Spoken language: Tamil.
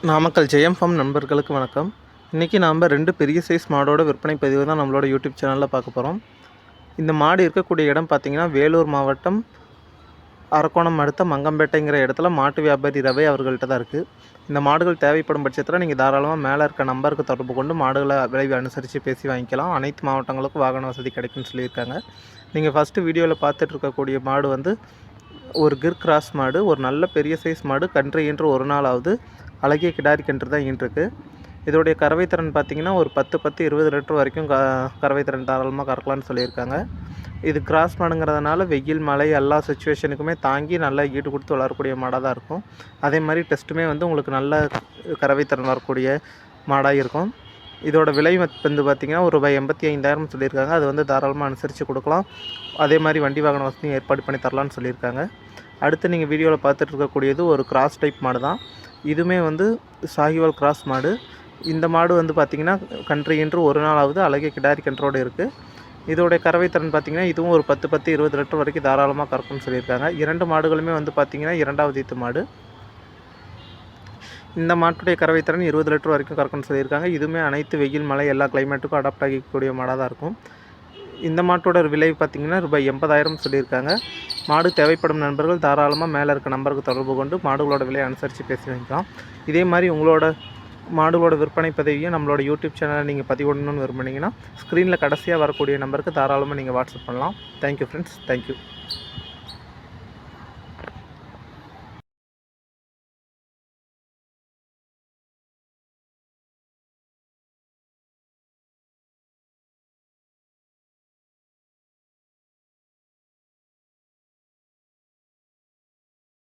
நாமக்கல் ஜெயம் ஃபார்ம் நண்பர்களுக்கு வணக்கம். இன்றைக்கி நாம் 2 பெரிய சைஸ் மாடோட விற்பனை பதிவு தான் நம்மளோட யூடியூப் சேனலில் பார்க்க போகிறோம். இந்த மாடு இருக்கக்கூடிய இடம் பார்த்திங்கன்னா வேலூர் மாவட்டம் அரக்கோணம் அடுத்த மங்கம்பேட்டைங்கிற இடத்துல மாட்டு வியாபாரி ரவை அவர்கள்ட்ட தான் இருக்குது. இந்த மாடுகள் தேவைப்படும் பட்சத்தில் நீங்கள் தாராளமாக மேலே இருக்க நம்பருக்கு தொடர்பு கொண்டு மாடுகளை விலை அனுசரித்து பேசி வாங்கிக்கலாம். அனைத்து மாவட்டங்களுக்கும் வாகன வசதி கிடைக்குன்னு சொல்லியிருக்காங்க. நீங்கள் ஃபஸ்ட்டு வீடியோவில் பார்த்துட்டு இருக்கக்கூடிய மாடு வந்து ஒரு கிர் கிராஸ் மாடு, ஒரு நல்ல பெரிய சைஸ் மாடு. கன்று ஈன்று ஒரு நாள் ஆகுது. அழகிய கிடாரி கன்று தான் ஈன்றிருக்கு. இதோடைய கறவை திறன் பார்த்திங்கன்னா ஒரு 10-20 லிட்டர் வரைக்கும் கறவை திறன் தாராளமாக கறக்கலான்னு சொல்லியிருக்காங்க. இது கிராஸ் மாடுங்கிறதுனால வெயில் மழை எல்லா சுச்சுவேஷனுக்குமே தாங்கி நல்லா ஈடு கொடுத்து வளரக்கூடிய மாடாக தான் இருக்கும். அதே மாதிரி டெஸ்ட்டுமே வந்து உங்களுக்கு நல்ல கறவை திறன் வரக்கூடிய மாடாக இருக்கும். இதோட விலை வந்து பார்த்திங்கன்னா ஒரு ரூபாய் 85,000 சொல்லியிருக்காங்க. அது வந்து தாராளமாக அனுசரித்து கொடுக்கலாம். அதே மாதிரி வண்டி வாகன வசதியும் ஏற்பாடு பண்ணி தரலான்னு சொல்லியிருக்காங்க. அடுத்து நீங்கள் வீடியோவில் பார்த்துட்டு இருக்கக்கூடியது ஒரு கிராஸ் டைப் மாடு தான். இதுவுமே வந்து சாகிவால் கிராஸ் மாடு. இந்த மாடு வந்து பார்த்திங்கன்னா கன்று ஈன்று ஒரு நாள் ஆகுது. அழகிய கிடாரி கன்றோடு இருக்குது. இதோடைய கறவை திறன் பார்த்திங்கன்னா இதுவும் ஒரு 10-20 லிட்டர் வரைக்கும் தாராளமாக கறக்கும்னு சொல்லியிருக்காங்க. 2 மாடுகளுமே வந்து பார்த்திங்கன்னா 2வது ஈத்து மாடு. இந்த மாட்டுடைய கறவை திறன் 20 லிட்டர் வரைக்கும் கறக்கும்னு சொல்லியிருக்காங்க. இதுவுமே அனைத்து வெயில் மழை எல்லா கிளைமேட்டுக்கும் அடாப்ட் ஆகிக்கூடிய மாடாக தான் இருக்கும். இந்த மாட்டோட விலை பார்த்திங்கன்னா ரூபாய் 80,000 சொல்லியிருக்காங்க. மாடு தேவைப்படும் நண்பர்கள் தாராளமாக மேலே இருக்க நம்பருக்கு தொடர்பு கொண்டு மாடுகளோட விலையை அனுசரித்து பேசி வைக்கலாம். இதே மாதிரி உங்களோட மாடுகளோட விற்பனை பதிவையும் நம்மளோட யூடியூப் சேனலை நீங்கள் பதிவிடணும்னு விரும்புனீங்கன்னா ஸ்க்ரீனில் கடைசியாக வரக்கூடிய நம்பருக்கு தாராளமாக நீங்கள் வாட்ஸ்அப் பண்ணலாம். Thank you friends, thank you.